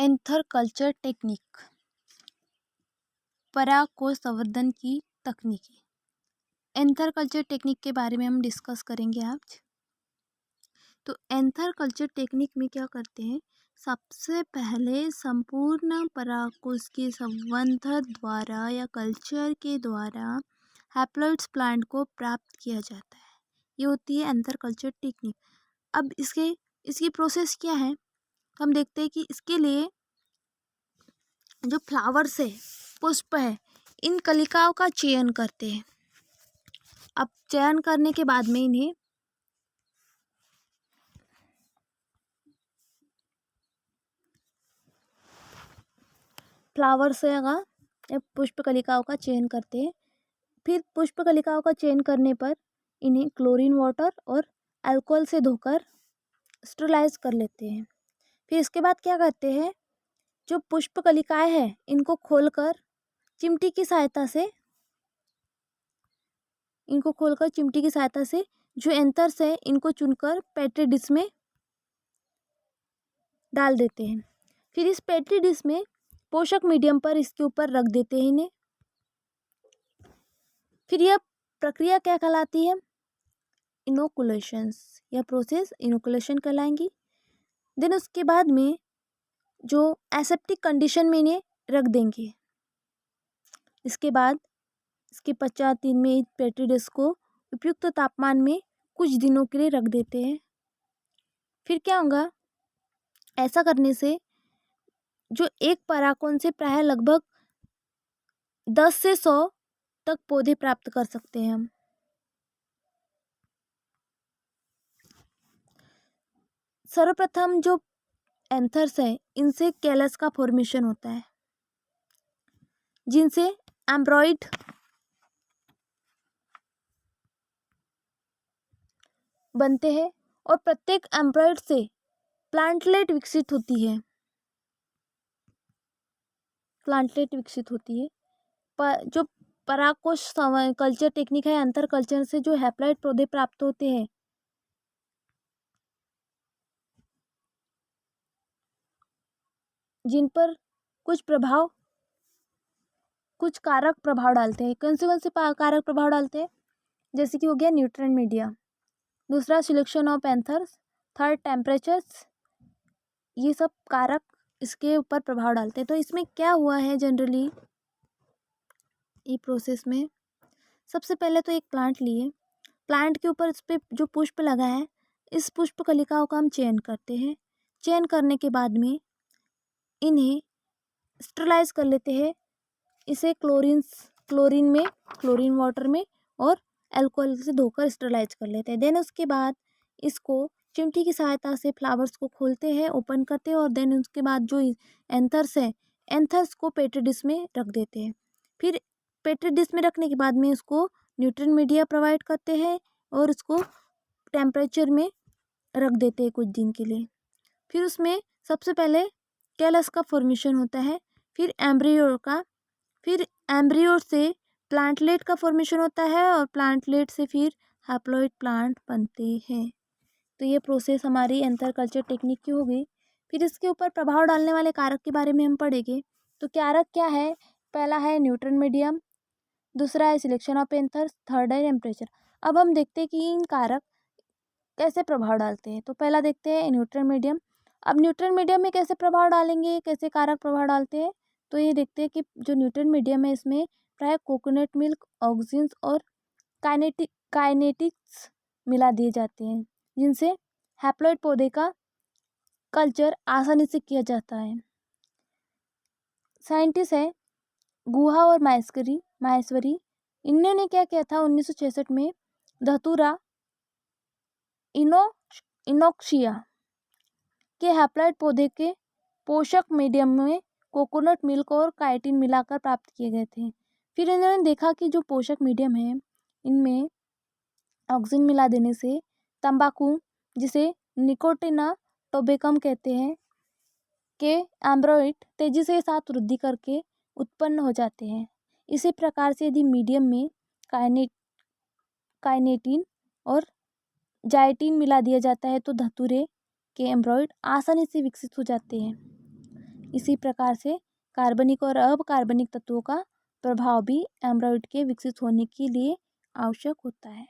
Anther culture technique, परागकोश संवर्धन की तकनीकी। एंथर कल्चर टेक्निक के बारे में हम डिस्कस करेंगे आज। तो एंथर कल्चर टेक्निक में क्या करते हैं, सबसे पहले संपूर्ण परागकोश के संवर्धन द्वारा या कल्चर के द्वारा हैप्लॉइड्स प्लांट को प्राप्त किया जाता है। ये होती है एंथर कल्चर टेक्निक। अब इसकी प्रोसेस क्या है, हम देखते हैं कि इसके लिए जो फ्लावर्स है, पुष्प है, इन कलिकाओं का चयन करते हैं। अब चयन करने के बाद में इन्हें फ्लावर्स या पुष्प कलिकाओं का चयन करते हैं। फिर पुष्प कलिकाओं का चयन करने पर इन्हें क्लोरीन वाटर और अल्कोहल से धोकर स्टरलाइज कर लेते हैं। फिर इसके बाद क्या करते हैं, जो पुष्प कलिकाएं हैं इनको खोलकर चिमटी की सहायता से जो एंथर्स है इनको चुनकर पेट्री डिश में डाल देते हैं। फिर इस पेट्री डिश में पोषक मीडियम पर इसके ऊपर रख देते हैं इन्हें। फिर यह प्रक्रिया क्या कहलाती है, इनोकुलेशंस। यह प्रोसेस इनोकुलेशन कहलाएंगी। देन उसके बाद में जो एसेप्टिक कंडीशन में इन्हें रख देंगे। इसके बाद इसके पश्चात इनमें पेट्री डिश को उपयुक्त तापमान में कुछ दिनों के लिए रख देते हैं। फिर क्या होगा, ऐसा करने से जो एक परागकण से प्रायः लगभग 10 से 100 तक पौधे प्राप्त कर सकते हैं हम। सर्वप्रथम जो एंथर्स है इनसे कैलस का फॉर्मेशन होता है, जिनसे एम्ब्रॉइड बनते हैं और प्रत्येक एम्ब्रॉइड से प्लांटलेट विकसित होती है। जो परागकोश कल्चर टेक्निक है, अंतर कल्चर से जो हैप्लॉइड पौधे प्राप्त होते हैं, जिन पर कुछ कारक प्रभाव डालते हैं। कौन से कारक प्रभाव डालते हैं, जैसे कि हो गया न्यूट्रिएंट मीडिया, दूसरा selection of anthers, third temperatures, ये सब कारक इसके ऊपर प्रभाव डालते हैं। तो इसमें क्या हुआ है, जनरली ये प्रोसेस में सबसे पहले तो एक प्लांट लिए, प्लांट के ऊपर इस पर जो पुष्प लगा है, इस पुष्प कलिकाओं का हम चयन करते हैं। चयन करने के बाद में इन्हें स्टरलाइज कर लेते हैं। इसे क्लोरीन वाटर में और अल्कोहल से धोकर स्टरलाइज कर लेते हैं। देन उसके बाद इसको चिमटी की सहायता से फ्लावर्स को खोलते हैं, ओपन करते हैं, और देन उसके बाद जो एंथर्स है, एंथर्स को पेट्री डिश में रख देते हैं। फिर पेट्री डिश में रखने के बाद में इसको न्यूट्रिएंट मीडिया प्रोवाइड करते हैं और उसको टेम्परेचर में रख देते हैं कुछ दिन के लिए। फिर उसमें सबसे पहले कैलस का फॉर्मेशन होता है, फिर एम्ब्रियो से प्लांटलेट का फॉर्मेशन होता है, और प्लांटलेट से फिर हैप्लॉइड प्लांट बनते हैं। तो ये प्रोसेस हमारी एंथर कल्चर टेक्निक की हो गई। फिर इसके ऊपर प्रभाव डालने वाले कारक के बारे में हम पढ़ेंगे। तो कारक क्या है, पहला है न्यूट्रिएंट मीडियम, दूसरा है सिलेक्शन ऑफ एंथर्स, थर्ड है टेम्परेचर। अब हम देखते हैं कि इन कारक कैसे प्रभाव डालते हैं। तो पहला देखते हैं न्यूट्रिएंट मीडियम। अब न्यूट्रिएंट मीडियम में कैसे प्रभाव डालेंगे, कैसे कारक प्रभाव डालते हैं, तो ये देखते हैं कि जो न्यूट्रिएंट मीडियम है इसमें प्राय कोकोनट मिल्क, ऑक्सिन्स और काइनेटिक्स मिला दिए जाते हैं, जिनसे हैप्लॉइड पौधे का कल्चर आसानी से किया जाता है। साइंटिस्ट है गुहा और माहेश्वरी, इन्होंने क्या किया था, 1966 में धतूरा इनोक्सिया के हैप्लॉइड पौधे के पोषक मीडियम में कोकोनट मिल्क और काइटिन मिलाकर प्राप्त किए गए थे। फिर इन्होंने देखा कि जो पोषक मीडियम है इनमें ऑक्सीजन मिला देने से तंबाकू, जिसे निकोटिना टोबेकम कहते हैं, के एम्ब्रॉइड तेजी से साथ वृद्धि करके उत्पन्न हो जाते हैं। इसी प्रकार से यदि मीडियम में काइनेटिन और जाइटिन मिला दिया जाता है तो धतूरे के एम्ब्रॉइड आसानी से विकसित हो जाते हैं। इसी प्रकार से कार्बनिक और अकार्बनिक तत्वों का प्रभाव भी एम्ब्रायोइड के विकसित होने के लिए आवश्यक होता है।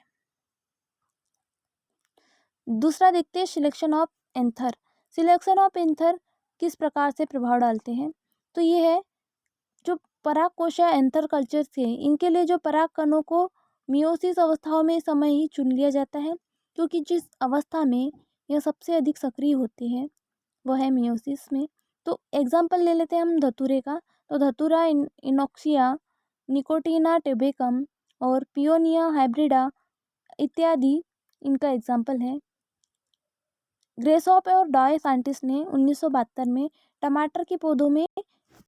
दूसरा देखते हैं selection of anther. Selection of anther किस प्रकार से प्रभाव डालते हैं, तो ये है जो पराग कोश या एंथर कल्चर थे, इनके लिए जो पराग कणों को मियोसिस अवस्थाओं में समय ही चुन लिया जाता है, क्योंकि जिस अवस्था में यह सबसे अधिक सक्रिय होते हैं वह है मियोसिस में। तो एग्जाम्पल ले लेते हैं हम धतूरे का, तो धतूरा इनोक्सिया, निकोटीना टेबेकम और पियोनिया हाइब्रिडा इत्यादि इनका एग्जाम्पल है। ग्रेसॉप और डॉय साइंटिस्ट ने 1972 में टमाटर के पौधों में